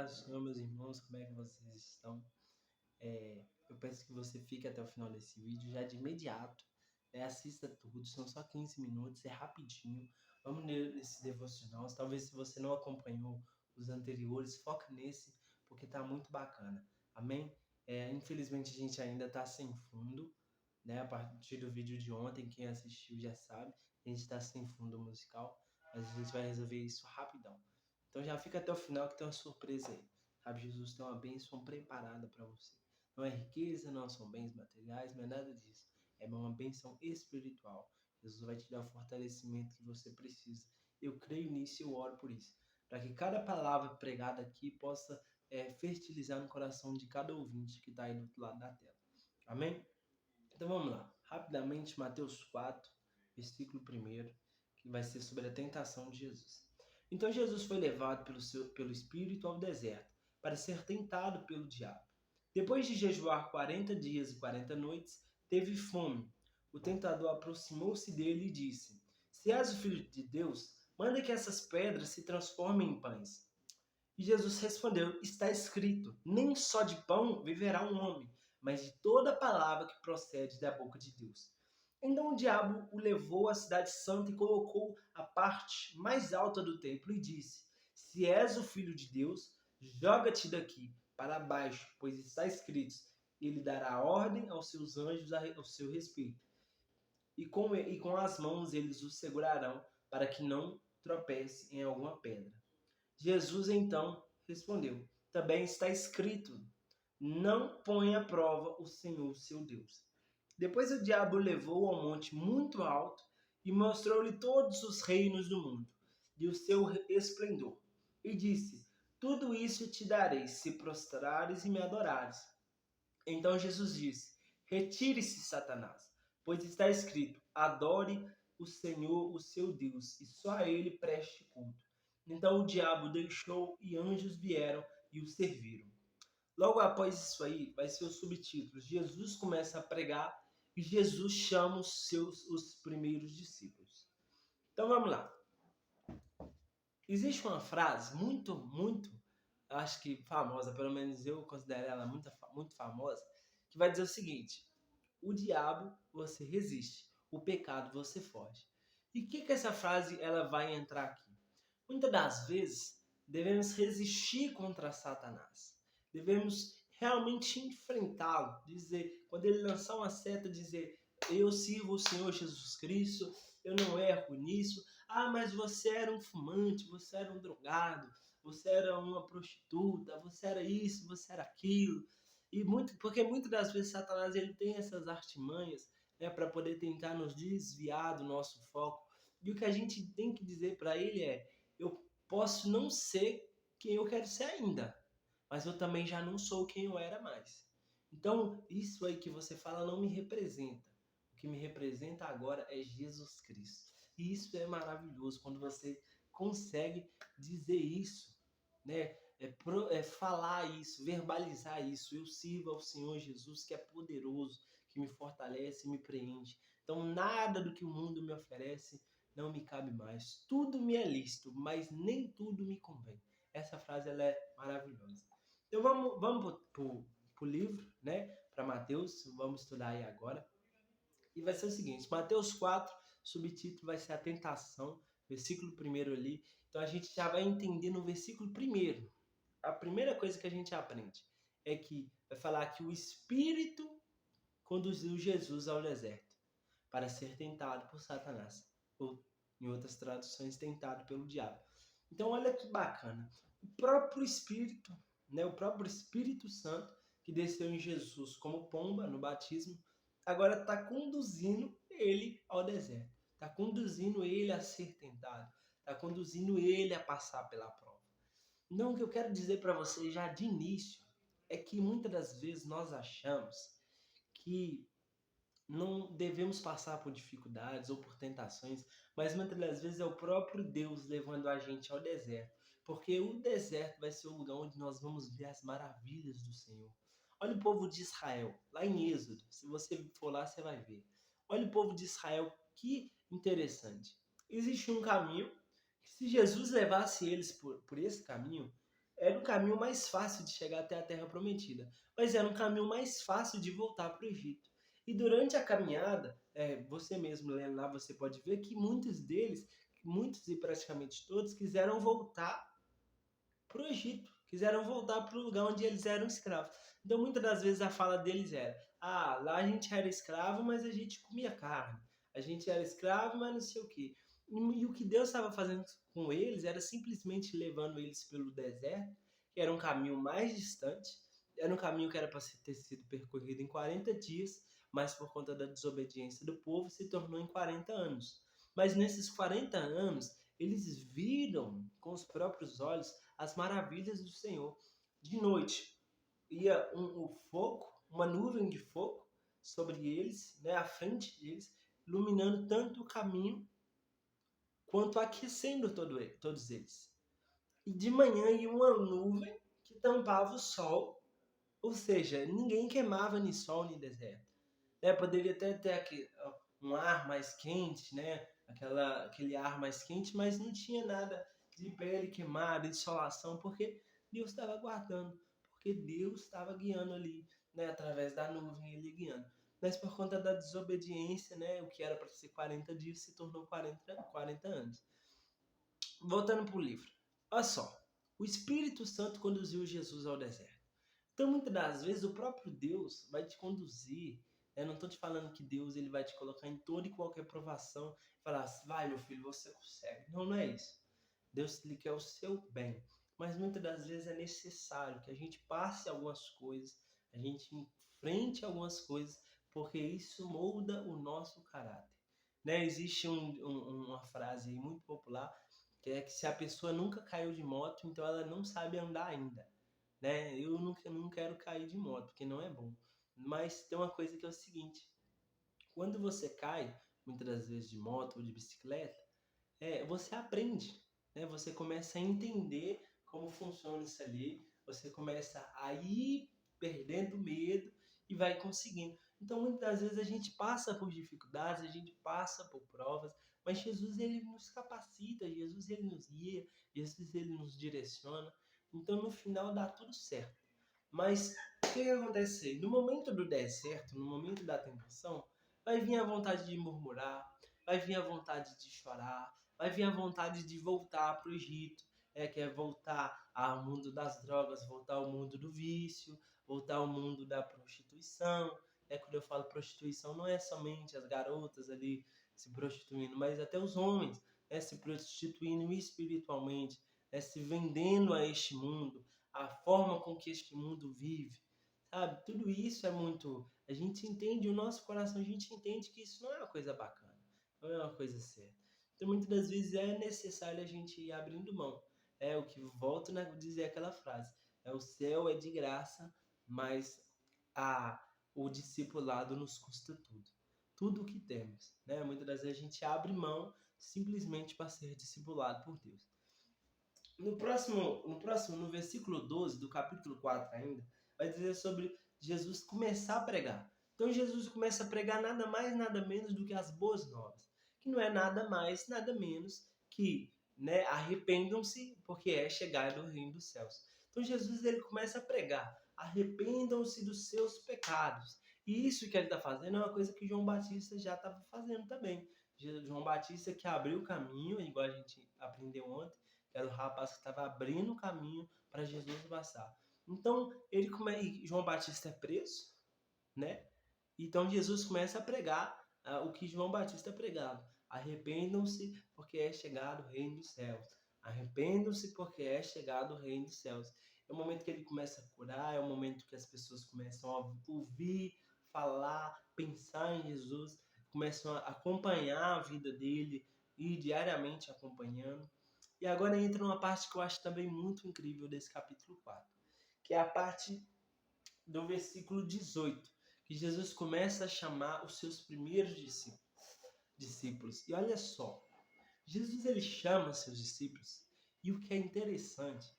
paz do Senhor, meus irmãos, como é que vocês estão? Eu peço que você fique até o final desse vídeo já de imediato, né? Assista tudo, são só 15 minutos, é rapidinho. Vamos nesse devocional. Talvez se você não acompanhou os anteriores, foca nesse, porque tá muito bacana. Amém? Infelizmente a gente ainda tá sem fundo, né? A partir do vídeo de ontem, quem assistiu já sabe, a gente tá sem fundo musical, mas a gente vai resolver isso rapidão. Então já fica até o final que tem uma surpresa aí. Sabe, Jesus tem uma bênção preparada para você. Não é riqueza, não são bens materiais, não é nada disso. É uma bênção espiritual. Jesus vai te dar o fortalecimento que você precisa. Eu creio nisso e eu oro por isso. Para que cada palavra pregada aqui possa fertilizar no coração de cada ouvinte que está aí do outro lado da tela. Amém? Então vamos lá. Rapidamente, Mateus 4, versículo 1, que vai ser sobre a tentação de Jesus. Então Jesus foi levado pelo Espírito ao deserto, para ser tentado pelo diabo. Depois de jejuar 40 dias e 40 noites, teve fome. O tentador aproximou-se dele e disse: Se és o Filho de Deus, manda que essas pedras se transformem em pães. E Jesus respondeu: Está escrito, nem só de pão viverá um homem, mas de toda palavra que procede da boca de Deus. Então o diabo o levou à cidade santa e colocou à parte mais alta do templo e disse: Se és o Filho de Deus, joga-te daqui para baixo, pois está escrito: Ele dará ordem aos seus anjos ao seu respeito, e com as mãos eles o segurarão, para que não tropece em alguma pedra. Jesus então respondeu: Também está escrito: Não ponha à prova o Senhor, seu Deus. Depois o diabo o levou ao monte muito alto e mostrou-lhe todos os reinos do mundo e o seu esplendor. E disse: Tudo isso te darei, se prostrares e me adorares. Então Jesus disse: Retire-se, Satanás, pois está escrito: Adore o Senhor, o seu Deus, e só a ele preste culto. Então o diabo deixou e anjos vieram e o serviram. Logo após isso aí, vai ser o subtítulo: Jesus começa a pregar e Jesus chama os primeiros discípulos. Então vamos lá. Existe uma frase muito, acho que famosa, pelo menos eu considero ela muito famosa, que vai dizer o seguinte: o diabo você resiste, o pecado você foge. E o que essa frase ela vai entrar aqui? Muitas das vezes devemos resistir contra Satanás. Devemos realmente enfrentá-lo, dizer, quando ele lançar uma seta, dizer: eu sirvo o Senhor Jesus Cristo, eu não erro nisso. Ah, mas você era um fumante, você era um drogado, você era uma prostituta, você era isso, você era aquilo. Porque muitas das vezes Satanás ele tem essas artimanhas, né, para poder tentar nos desviar do nosso foco. E o que a gente tem que dizer para ele é: eu posso não ser quem eu quero ser ainda, mas eu também já não sou quem eu era mais. Então, isso aí que você fala não me representa. O que me representa agora é Jesus Cristo. E isso é maravilhoso quando você consegue dizer isso, né? Falar isso, verbalizar isso. Eu sirvo ao Senhor Jesus, que é poderoso, que me fortalece e me preenche. Então, nada do que o mundo me oferece não me cabe mais. Tudo me é lícito, mas nem tudo me convém. Essa frase ela é maravilhosa. Então, vamos para o livro, né? Para Mateus, vamos estudar aí agora. E vai ser o seguinte: Mateus 4, subtítulo vai ser a tentação, versículo 1 ali. Então a gente já vai entender no versículo 1. A primeira coisa que a gente aprende é que vai falar que o Espírito conduziu Jesus ao deserto para ser tentado por Satanás, ou em outras traduções, tentado pelo diabo. Então olha que bacana. O próprio Espírito, né, o próprio Espírito Santo que desceu em Jesus como pomba no batismo, agora está conduzindo ele ao deserto. Está conduzindo ele a ser tentado. Está conduzindo ele a passar pela prova. Então, o que eu quero dizer para você já de início é que muitas das vezes nós achamos que não devemos passar por dificuldades ou por tentações, mas muitas das vezes é o próprio Deus levando a gente ao deserto. Porque o deserto vai ser o lugar onde nós vamos ver as maravilhas do Senhor. Olha o povo de Israel, lá em Êxodo. Se você for lá, você vai ver. Olha o povo de Israel, que interessante. Existe um caminho que, se Jesus levasse eles por esse caminho, era o caminho mais fácil de chegar até a Terra Prometida, mas era um caminho mais fácil de voltar para o Egito. E durante a caminhada, você mesmo lendo lá, você pode ver que muitos deles, muitos e praticamente todos, quiseram voltar para o Egito, quiseram voltar para o lugar onde eles eram escravos. Então, muitas das vezes a fala deles era: ah, lá a gente era escravo, mas a gente comia carne. A gente era escravo, mas não sei o quê. E o que Deus estava fazendo com eles era simplesmente levando eles pelo deserto, que era um caminho mais distante, era um caminho que era para ter sido percorrido em 40 dias, mas por conta da desobediência do povo se tornou em 40 anos. Mas nesses 40 anos, eles viram com os próprios olhos as maravilhas do Senhor. De noite ia um fogo, uma nuvem de fogo sobre eles, né, à frente deles, iluminando tanto o caminho quanto aquecendo todos eles. E de manhã ia uma nuvem que tampava o sol, ou seja, ninguém queimava nem sol nem deserto. Poderia até ter um ar mais quente, né? Aquele ar mais quente, mas não tinha nada de pele queimada, insolação, porque Deus estava guardando, porque Deus estava guiando ali, né? Através da nuvem, ele guiando. Mas por conta da desobediência, né? O que era para ser 40 dias se tornou 40 anos. Voltando para o livro. Olha só, o Espírito Santo conduziu Jesus ao deserto. Então, muitas das vezes, o próprio Deus vai te conduzir. Eu não estou te falando que Deus ele vai te colocar em toda e qualquer provação e falar, vai meu filho, você consegue. Não, não é isso. Deus ele quer o seu bem. Mas muitas das vezes é necessário que a gente passe algumas coisas, a gente enfrente algumas coisas, porque isso molda o nosso caráter. Né? Existe uma frase aí muito popular, que é que se a pessoa nunca caiu de moto, então ela não sabe andar ainda. Né? Eu não quero cair de moto, porque não é bom. Mas tem uma coisa que é o seguinte: quando você cai, muitas das vezes de moto ou de bicicleta, você aprende, né? Você começa a entender como funciona isso ali, você começa a ir perdendo medo e vai conseguindo. Então, muitas das vezes a gente passa por dificuldades, a gente passa por provas, mas Jesus ele nos capacita, Jesus ele nos guia, Jesus ele nos direciona. Então, no final dá tudo certo. Mas o que acontece? No momento do deserto, no momento da tentação, vai vir a vontade de murmurar, vai vir a vontade de chorar, vai vir a vontade de voltar para o Egito, que é voltar ao mundo das drogas, voltar ao mundo do vício, voltar ao mundo da prostituição. Quando eu falo prostituição, não é somente as garotas ali se prostituindo, mas até os homens se prostituindo espiritualmente, se vendendo a este mundo, a forma com que este mundo vive, sabe? Tudo isso é muito... A gente entende, o nosso coração, a gente entende que isso não é uma coisa bacana, não é uma coisa certa. Então, muitas das vezes é necessário a gente ir abrindo mão. É o que volto a dizer aquela frase. O céu é de graça, mas o discipulado nos custa tudo. Tudo o que temos. Né? Muitas das vezes a gente abre mão simplesmente para ser discipulado por Deus. No versículo 12 do capítulo 4 ainda, vai dizer sobre Jesus começar a pregar. Então Jesus começa a pregar nada mais, nada menos do que as boas novas, que não é nada mais, nada menos que, né, arrependam-se, porque é chegado o reino dos céus. Então Jesus ele começa a pregar, arrependam-se dos seus pecados. E isso que ele está fazendo é uma coisa que João Batista já estava fazendo também. João Batista que abriu o caminho, igual a gente aprendeu ontem, era o rapaz que estava abrindo o caminho para Jesus passar. Então, João Batista é preso, né? Então, Jesus começa a pregar o que João Batista pregava. Arrependam-se, porque é chegado o reino dos céus. Arrependam-se, porque é chegado o reino dos céus. É o momento que ele começa a curar, é o momento que as pessoas começam a ouvir, falar, pensar em Jesus, começam a acompanhar a vida dele, ir diariamente acompanhando. E agora entra uma parte que eu acho também muito incrível desse capítulo 4, que é a parte do versículo 18, que Jesus começa a chamar os seus primeiros discípulos. E olha só, Jesus ele chama seus discípulos, e o que é interessante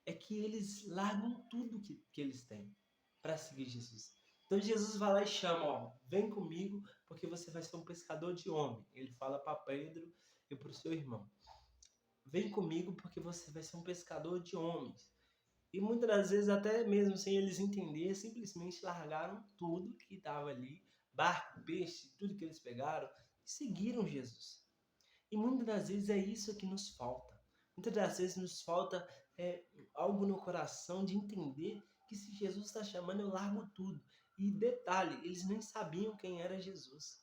é que eles largam tudo que eles têm para seguir Jesus. Então Jesus vai lá e chama, vem comigo, porque você vai ser um pescador de homem. Ele fala para Pedro e para o seu irmão. Vem comigo porque você vai ser um pescador de homens. E muitas das vezes, até mesmo sem eles entenderem, simplesmente largaram tudo que estava ali, barco, peixe, tudo que eles pegaram, e seguiram Jesus. E muitas das vezes é isso que nos falta. Muitas das vezes nos falta é, algo no coração de entender que se Jesus está chamando, eu largo tudo. E detalhe, eles nem sabiam quem era Jesus,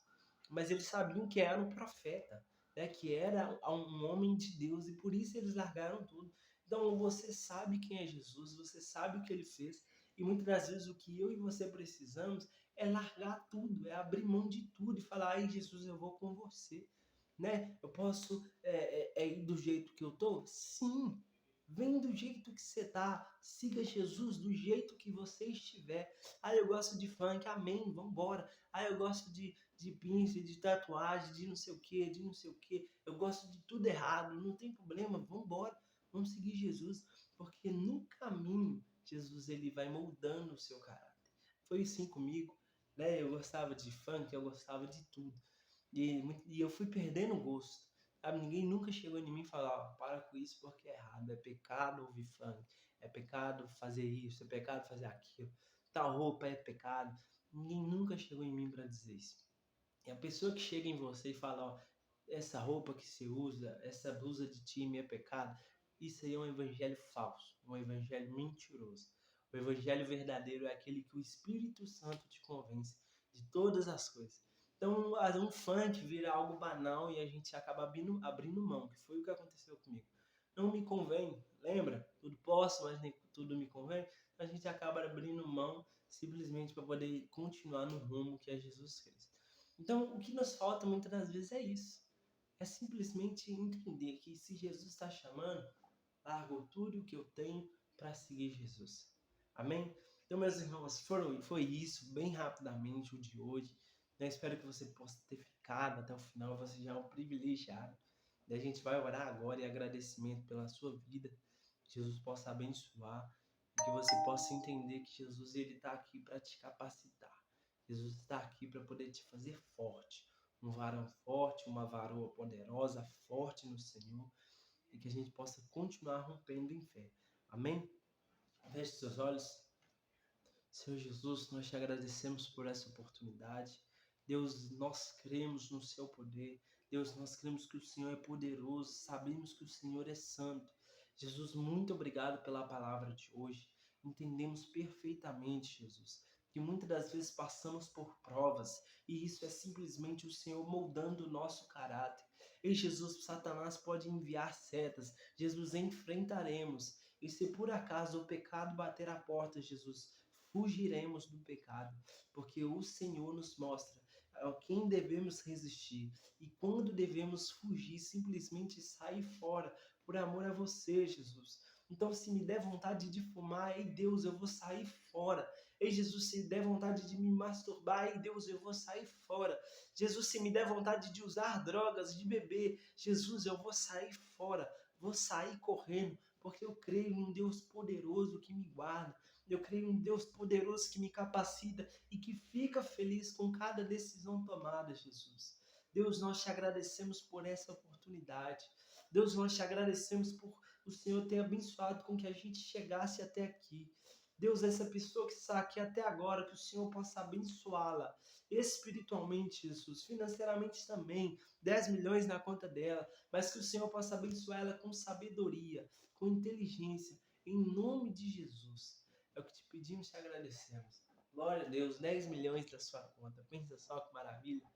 mas eles sabiam que era um profeta, né? Que era um homem de Deus, e por isso eles largaram tudo. Então você sabe quem é Jesus, você sabe o que ele fez, e muitas das vezes o que eu e você precisamos é largar tudo, é abrir mão de tudo e falar: ai Jesus, eu vou com você. Né? Eu posso ir do jeito que eu tô? Sim. Vem do jeito que você tá. Siga Jesus do jeito que você estiver. Ah, eu gosto de funk. Amém. Vambora. Ah, eu gosto de pince, de tatuagem, de não sei o que, de não sei o que. Eu gosto de tudo errado. Não tem problema. Vambora. Vamos seguir Jesus. Porque no caminho, Jesus ele vai moldando o seu caráter. Foi assim comigo. Né? Eu gostava de funk, eu gostava de tudo. E eu fui perdendo o gosto. Sabe? Ninguém nunca chegou em mim e falou: "Ó, para com isso porque é errado, é pecado ouvir funk, é pecado fazer isso, é pecado fazer aquilo, tal roupa é pecado." Ninguém nunca chegou em mim para dizer isso. E a pessoa que chega em você e fala: "Ó, essa roupa que você usa, essa blusa de time é pecado." Isso aí é um evangelho falso, um evangelho mentiroso. O evangelho verdadeiro é aquele que o Espírito Santo te convence de todas as coisas. Então, um funk vira algo banal e a gente acaba abrindo mão, que foi o que aconteceu comigo. Não me convém, lembra? Tudo posso, mas nem tudo me convém. A gente acaba abrindo mão simplesmente para poder continuar no rumo que é Jesus Cristo. Então, o que nos falta muitas das vezes é isso. É simplesmente entender que se Jesus está chamando, largo tudo o que eu tenho para seguir Jesus. Amém? Então, meus irmãos, foi isso, bem rapidamente, o de hoje. Eu espero que você possa ter ficado até o final, você já é um privilegiado. E a gente vai orar agora em agradecimento pela sua vida, que Jesus possa abençoar e que você possa entender que Jesus está aqui para te capacitar. Jesus está aqui para poder te fazer forte. Um varão forte, uma varoa poderosa, forte no Senhor, e que a gente possa continuar rompendo em fé. Amém? Feche seus olhos. Senhor Jesus, nós te agradecemos por essa oportunidade. Deus, nós cremos no seu poder. Deus, nós cremos que o Senhor é poderoso. Sabemos que o Senhor é santo. Jesus, muito obrigado pela palavra de hoje. Entendemos perfeitamente, Jesus, que muitas das vezes passamos por provas e isso é simplesmente o Senhor moldando o nosso caráter. E Jesus, Satanás pode enviar setas. Jesus, enfrentaremos. E se por acaso o pecado bater a porta, Jesus, fugiremos do pecado, porque o Senhor nos mostra a quem devemos resistir e quando devemos fugir, simplesmente sair fora, por amor a você, Jesus. Então, se me der vontade de fumar, ei Deus, eu vou sair fora. Ei Jesus, se der vontade de me masturbar, ei Deus, eu vou sair fora. Jesus, se me der vontade de usar drogas, de beber, Jesus, eu vou sair fora. Vou sair correndo, porque eu creio em um Deus poderoso que me guarda. Eu creio em um Deus poderoso que me capacita e que fica feliz com cada decisão tomada, Jesus. Deus, nós te agradecemos por essa oportunidade. Deus, nós te agradecemos por o Senhor ter abençoado com que a gente chegasse até aqui. Deus, essa pessoa que está aqui até agora, que o Senhor possa abençoá-la espiritualmente, Jesus, financeiramente também, 10 milhões na conta dela, mas que o Senhor possa abençoar ela com sabedoria, com inteligência, em nome de Jesus. É o que te pedimos e te agradecemos. Glória a Deus, 10 milhões da sua conta. Pensa só que maravilha.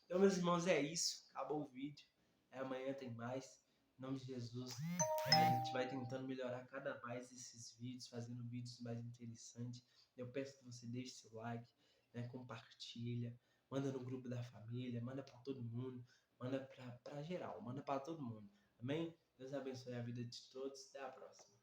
Então, meus irmãos, é isso. Acabou o vídeo. Amanhã tem mais. Em nome de Jesus. A gente vai tentando melhorar cada mais esses vídeos, fazendo vídeos mais interessantes. Eu peço que você deixe seu like, né, compartilha, manda no grupo da família, manda para todo mundo, manda para geral, manda para todo mundo. Amém? Deus abençoe a vida de todos. Até a próxima.